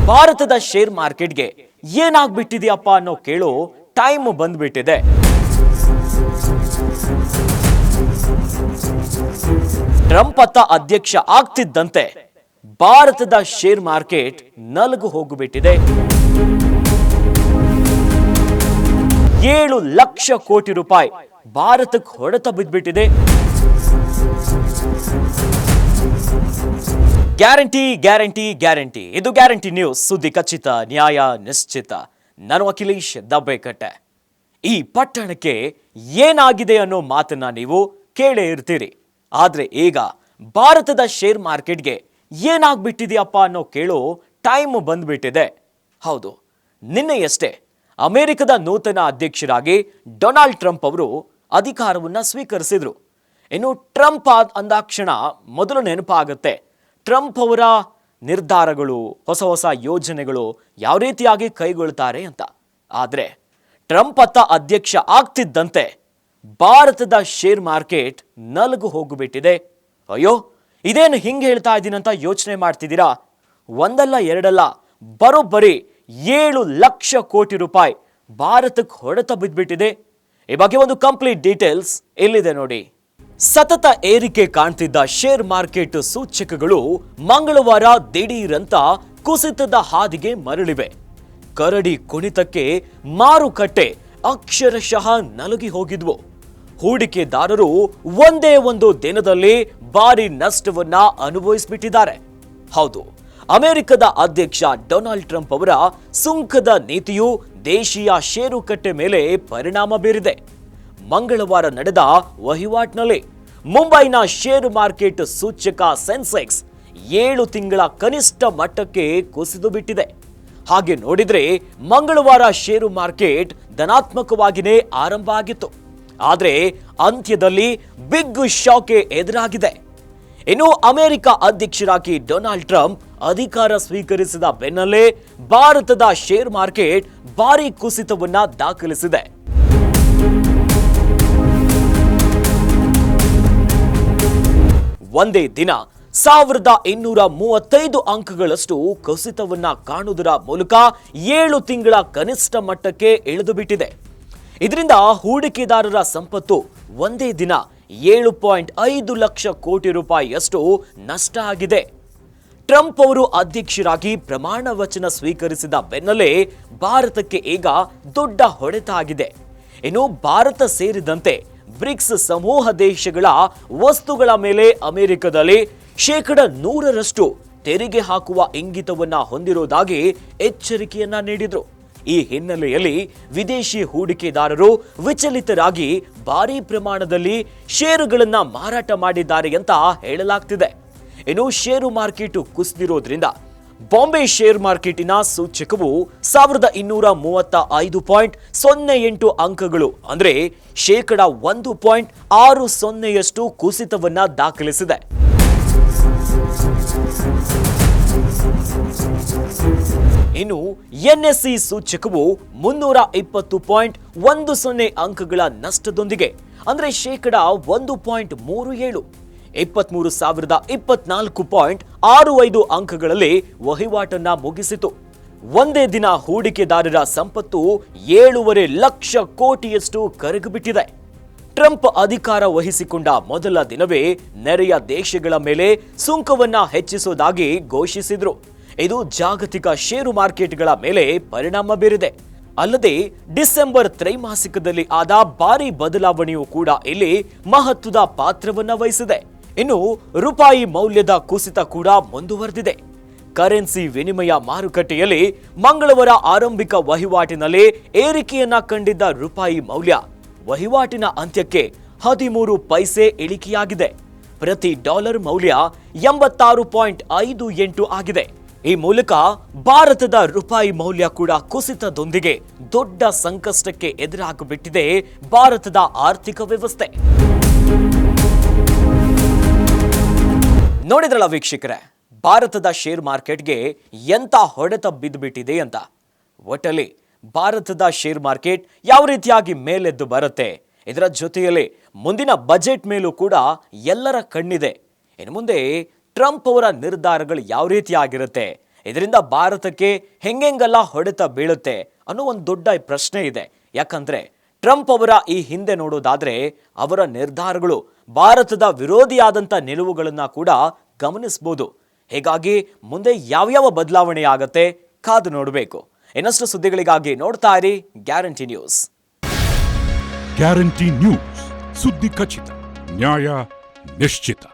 ಭಾರತದ ಶೇರ್ ಮಾರ್ಕೆಟ್ಗೆ ಏನಾಗ್ಬಿಟ್ಟಿದೆಯಪ್ಪ ಅನ್ನೋ ಕೇಳೋ ಟೈಮ್ ಬಂದ್ಬಿಟ್ಟಿದೆ. ಟ್ರಂಪ್ ಅಧ್ಯಕ್ಷ ಆಗ್ತಿದ್ದಂತೆ ಭಾರತದ ಶೇರ್ ಮಾರ್ಕೆಟ್ ನಲಗು ಹೋಗಿಬಿಟ್ಟಿದೆ. 7 ಲಕ್ಷ ಕೋಟಿ ರೂಪಾಯಿ ಭಾರತಕ್ಕೆ ಹೊಡೆತ ಬಿದ್ದುಬಿಟ್ಟಿದೆ. ಗ್ಯಾರಂಟಿ ಗ್ಯಾರಂಟಿ ಗ್ಯಾರಂಟಿ, ಇದು ಗ್ಯಾರಂಟಿ ನ್ಯೂಸ್. ಸುದ್ದಿ ಖಚಿತ, ನ್ಯಾಯ ನಿಶ್ಚಿತ. ನಾನು ಅಖಿಲೇಶ್ ದಬ್ಬೆಕಟ್ಟೆ. ಈ ಪಟ್ಟಣಕ್ಕೆ ಏನಾಗಿದೆ ಅನ್ನೋ ಮಾತನ್ನ ನೀವು ಕೇಳೇ ಇರ್ತೀರಿ. ಆದ್ರೆ ಈಗ ಭಾರತದ ಶೇರ್ ಮಾರ್ಕೆಟ್ಗೆ ಏನಾಗ್ಬಿಟ್ಟಿದೆಯಪ್ಪ ಅನ್ನೋ ಕೇಳೋ ಟೈಮ್ ಬಂದ್ಬಿಟ್ಟಿದೆ. ಹೌದು, ನಿನ್ನೆಯಷ್ಟೇ ಅಮೆರಿಕದ ನೂತನ ಅಧ್ಯಕ್ಷರಾಗಿ ಡೊನಾಲ್ಡ್ ಟ್ರಂಪ್ ಅವರು ಅಧಿಕಾರವನ್ನ ಸ್ವೀಕರಿಸಿದ್ರು. ಇನ್ನು ಟ್ರಂಪ್ ಅಂದಾಕ್ಷಣ ಮೊದಲು ನೆನಪಾಗುತ್ತೆ ಟ್ರಂಪ್ ಅವರ ನಿರ್ಧಾರಗಳು, ಹೊಸ ಹೊಸ ಯೋಜನೆಗಳು ಯಾವ ರೀತಿಯಾಗಿ ಕೈಗೊಳ್ತಾರೆ ಅಂತ. ಆದರೆ ಟ್ರಂಪ್ ಅಧ್ಯಕ್ಷ ಆಗ್ತಿದ್ದಂತೆ ಭಾರತದ ಶೇರ್ ಮಾರ್ಕೆಟ್ ನಲಗು ಹೋಗಿಬಿಟ್ಟಿದೆ. ಅಯ್ಯೋ, ಇದೇನು ಹಿಂಗೆ ಹೇಳ್ತಾ ಇದ್ದೀನಂತ ಯೋಚನೆ ಮಾಡ್ತಿದ್ದೀರಾ? ಒಂದಲ್ಲ ಎರಡಲ್ಲ, ಬರೋಬ್ಬರಿ 7 ಲಕ್ಷ ಕೋಟಿ ರೂಪಾಯಿ ಭಾರತಕ್ಕೆ ಹೊಡೆತ ಬಿದ್ದುಬಿಟ್ಟಿದೆ. ಈ ಬಗ್ಗೆ ಒಂದು ಕಂಪ್ಲೀಟ್ ಡೀಟೇಲ್ಸ್ ಇಲ್ಲಿದೆ ನೋಡಿ. ಸತತ ಏರಿಕೆ ಕಾಣ್ತಿದ್ದ ಶೇರ್ ಮಾರ್ಕೆಟ್ ಸೂಚಕಗಳು ಮಂಗಳವಾರ ದಿಢೀರಂತ ಕುಸಿತದ ಹಾದಿಗೆ ಮರಳಿವೆ. ಕರಡಿ ಕುಣಿತಕ್ಕೆ ಮಾರುಕಟ್ಟೆ ಅಕ್ಷರಶಃ ನಲುಗಿ ಹೋಗಿದ್ವು. ಹೂಡಿಕೆದಾರರು ಒಂದೇ ಒಂದು ದಿನದಲ್ಲಿ ಭಾರಿ ನಷ್ಟವನ್ನ ಅನುಭವಿಸಿಬಿಟ್ಟಿದ್ದಾರೆ. ಹೌದು, ಅಮೆರಿಕದ ಅಧ್ಯಕ್ಷ ಡೊನಾಲ್ಡ್ ಟ್ರಂಪ್ ಅವರ ಸುಂಕದ ನೀತಿಯು ದೇಶೀಯ ಷೇರುಕಟ್ಟೆ ಮೇಲೆ ಪರಿಣಾಮ ಬೀರಿದೆ. ಮಂಗಳವಾರ ನಡೆದ ವಹಿವಾಟಿನಲ್ಲಿ ಮುಂಬೈನ ಷೇರು ಮಾರ್ಕೆಟ್ ಸೂಚಕ ಸೆನ್ಸೆಕ್ಸ್ 7 ತಿಂಗಳ ಕನಿಷ್ಠ ಮಟ್ಟಕ್ಕೆ ಕುಸಿದು ಬಿಟ್ಟಿದೆ. ಹಾಗೆ ನೋಡಿದ್ರೆ ಮಂಗಳವಾರ ಷೇರು ಮಾರ್ಕೆಟ್ ಧನಾತ್ಮಕವಾಗಿಯೇ ಆರಂಭ ಆಗಿತ್ತು. ಆದರೆ ಅಂತ್ಯದಲ್ಲಿ ಬಿಗ್ ಶಾಕ್ ಎದುರಾಗಿದೆ. ಇನ್ನು ಅಮೆರಿಕ ಅಧ್ಯಕ್ಷರಾಗಿ ಡೊನಾಲ್ಡ್ ಟ್ರಂಪ್ ಅಧಿಕಾರ ಸ್ವೀಕರಿಸಿದ ಬೆನ್ನಲ್ಲೇ ಭಾರತದ ಶೇರ್ ಮಾರ್ಕೆಟ್ ಭಾರಿ ಕುಸಿತವನ್ನ ದಾಖಲಿಸಿದೆ. ಒಂದೇ ದಿನ 1235 ಅಂಕಗಳಷ್ಟು ಕುಸಿತವನ್ನ ಕಾಣುವುದರ ಮೂಲಕ 7 ತಿಂಗಳ ಕನಿಷ್ಠ ಮಟ್ಟಕ್ಕೆ ಇಳಿದು ಬಿಟ್ಟಿದೆ. ಇದರಿಂದ ಹೂಡಿಕೆದಾರರ ಸಂಪತ್ತು ಒಂದೇ ದಿನ 7.5 ಲಕ್ಷ ಕೋಟಿ ರೂಪಾಯಿಯಷ್ಟು ನಷ್ಟ ಆಗಿದೆ. ಟ್ರಂಪ್ ಅವರು ಅಧ್ಯಕ್ಷರಾಗಿ ಪ್ರಮಾಣ ವಚನ ಸ್ವೀಕರಿಸಿದ ಬೆನ್ನಲ್ಲೇ ಭಾರತಕ್ಕೆ ಈಗ ದೊಡ್ಡ ಹೊಡೆತ ಆಗಿದೆ. ಇನ್ನು ಭಾರತ ಸೇರಿದಂತೆ ಬ್ರಿಕ್ಸ್ ಸಮೂಹ ದೇಶಗಳ ವಸ್ತುಗಳ ಮೇಲೆ ಅಮೆರಿಕದಲ್ಲಿ 100% ತೆರಿಗೆ ಹಾಕುವ ಇಂಗಿತವನ್ನ ಹೊಂದಿರುವುದಾಗಿ ಎಚ್ಚರಿಕೆಯನ್ನ ನೀಡಿದ್ರು. ಈ ಹಿನ್ನೆಲೆಯಲ್ಲಿ ವಿದೇಶಿ ಹೂಡಿಕೆದಾರರು ವಿಚಲಿತರಾಗಿ ಭಾರೀ ಪ್ರಮಾಣದಲ್ಲಿ ಷೇರುಗಳನ್ನ ಮಾರಾಟ ಮಾಡಿದ್ದಾರೆ ಅಂತ ಹೇಳಲಾಗ್ತಿದೆ. ಇನ್ನು ಷೇರು ಮಾರ್ಕೆಟ್ ಕುಸಿದಿರೋದ್ರಿಂದ ಬಾಂಬೆ ಶೇರ್ ಮಾರ್ಕೆಟಿನ ಸೂಚಕವು 1235.08 ಅಂಕಗಳು ಅಂದ್ರೆ 1.60% ಕುಸಿತವನ್ನ ದಾಖಲಿಸಿದೆ. ಇನ್ನು ಎನ್ಎಸ್ಸಿ ಸೂಚಕವು 320.10 ಅಂಕಗಳ ನಷ್ಟದೊಂದಿಗೆ ಅಂದ್ರೆ 1.37 23,024.65 ಅಂಕಗಳಲ್ಲಿ ವಹಿವಾಟನ್ನ ಮುಗಿಸಿತು. ಒಂದೇ ದಿನ ಹೂಡಿಕೆದಾರರ ಸಂಪತ್ತು 7.5 ಲಕ್ಷ ಕೋಟಿಯಷ್ಟು ಕರಗಿಬಿಟ್ಟಿದೆ. ಟ್ರಂಪ್ ಅಧಿಕಾರ ವಹಿಸಿಕೊಂಡ ಮೊದಲ ದಿನವೇ ನೆರೆಯ ದೇಶಗಳ ಮೇಲೆ ಸುಂಕವನ್ನ ಹೆಚ್ಚಿಸುವುದಾಗಿ ಘೋಷಿಸಿದ್ರು. ಇದು ಜಾಗತಿಕ ಷೇರು ಮಾರ್ಕೆಟ್ಗಳ ಮೇಲೆ ಪರಿಣಾಮ ಬೀರಿದೆ. ಅಲ್ಲದೆ ಡಿಸೆಂಬರ್ ತ್ರೈಮಾಸಿಕದಲ್ಲಿ ಆದ ಭಾರಿ ಬದಲಾವಣೆಯೂ ಕೂಡ ಇಲ್ಲಿ ಮಹತ್ವದ ಪಾತ್ರವನ್ನ ವಹಿಸಿದೆ. ಇನ್ನು ರೂಪಾಯಿ ಮೌಲ್ಯದ ಕುಸಿತ ಕೂಡ ಮುಂದುವರೆದಿದೆ. ಕರೆನ್ಸಿ ವಿನಿಮಯ ಮಾರುಕಟ್ಟೆಯಲ್ಲಿ ಮಂಗಳವಾರ ಆರಂಭಿಕ ವಹಿವಾಟಿನಲ್ಲಿ ಏರಿಕೆಯನ್ನ ಕಂಡಿದ್ದ ರೂಪಾಯಿ ಮೌಲ್ಯ ವಹಿವಾಟಿನ ಅಂತ್ಯಕ್ಕೆ 13 ಪೈಸೆ ಇಳಿಕೆಯಾಗಿದೆ. ಪ್ರತಿ ಡಾಲರ್ ಮೌಲ್ಯ 86.58 ಆಗಿದೆ. ಈ ಮೂಲಕ ಭಾರತದ ರೂಪಾಯಿ ಮೌಲ್ಯ ಕೂಡ ಕುಸಿತದೊಂದಿಗೆ ದೊಡ್ಡ ಸಂಕಷ್ಟಕ್ಕೆ ಎದುರಾಗಿಬಿಟ್ಟಿದೆ ಭಾರತದ ಆರ್ಥಿಕ ವ್ಯವಸ್ಥೆ. ನೋಡಿದ್ರಲ್ಲ ವೀಕ್ಷಕರೇ, ಭಾರತದ ಶೇರ್ ಮಾರ್ಕೆಟ್ಗೆ ಎಂತ ಹೊಡೆತ ಬಿದ್ದುಬಿಟ್ಟಿದೆ ಅಂತ. ಒಟ್ಟಲ್ಲಿ ಭಾರತದ ಶೇರ್ ಮಾರ್ಕೆಟ್ ಯಾವ ರೀತಿಯಾಗಿ ಮೇಲೆದ್ದು ಬರುತ್ತೆ, ಇದರ ಜೊತೆಯಲ್ಲಿ ಮುಂದಿನ ಬಜೆಟ್ ಮೇಲೂ ಕೂಡ ಎಲ್ಲರ ಕಣ್ಣಿದೆ. ಇನ್ನು ಮುಂದೆ ಟ್ರಂಪ್ ಅವರ ನಿರ್ಧಾರಗಳು ಯಾವ ರೀತಿಯಾಗಿರುತ್ತೆ, ಇದರಿಂದ ಭಾರತಕ್ಕೆ ಹೆಂಗೆಲ್ಲ ಹೊಡೆತ ಬೀಳುತ್ತೆ ಅನ್ನೋ ಒಂದು ದೊಡ್ಡ ಪ್ರಶ್ನೆ ಇದೆ. ಯಾಕಂದ್ರೆ ಟ್ರಂಪ್ ಅವರ ಈ ಹಿಂದೆ ನೋಡೋದಾದ್ರೆ ಅವರ ನಿರ್ಧಾರಗಳು ಭಾರತದ ವಿರೋಧಿಯಾದಂಥ ನಿಲುವುಗಳನ್ನ ಕೂಡ ಗಮನಿಸಬಹುದು. ಹೀಗಾಗಿ ಮುಂದೆ ಯಾವ್ಯಾವ ಬದಲಾವಣೆ ಆಗತ್ತೆ ಕಾದು ನೋಡಬೇಕು. ಇನ್ನಷ್ಟು ಸುದ್ದಿಗಳಿಗಾಗಿ ನೋಡ್ತಾ ಇರಿ ಗ್ಯಾರಂಟಿ ನ್ಯೂಸ್. ಗ್ಯಾರಂಟಿ ನ್ಯೂಸ್, ಸುದ್ದಿ ಖಚಿತ, ನ್ಯಾಯ ನಿಶ್ಚಿತ.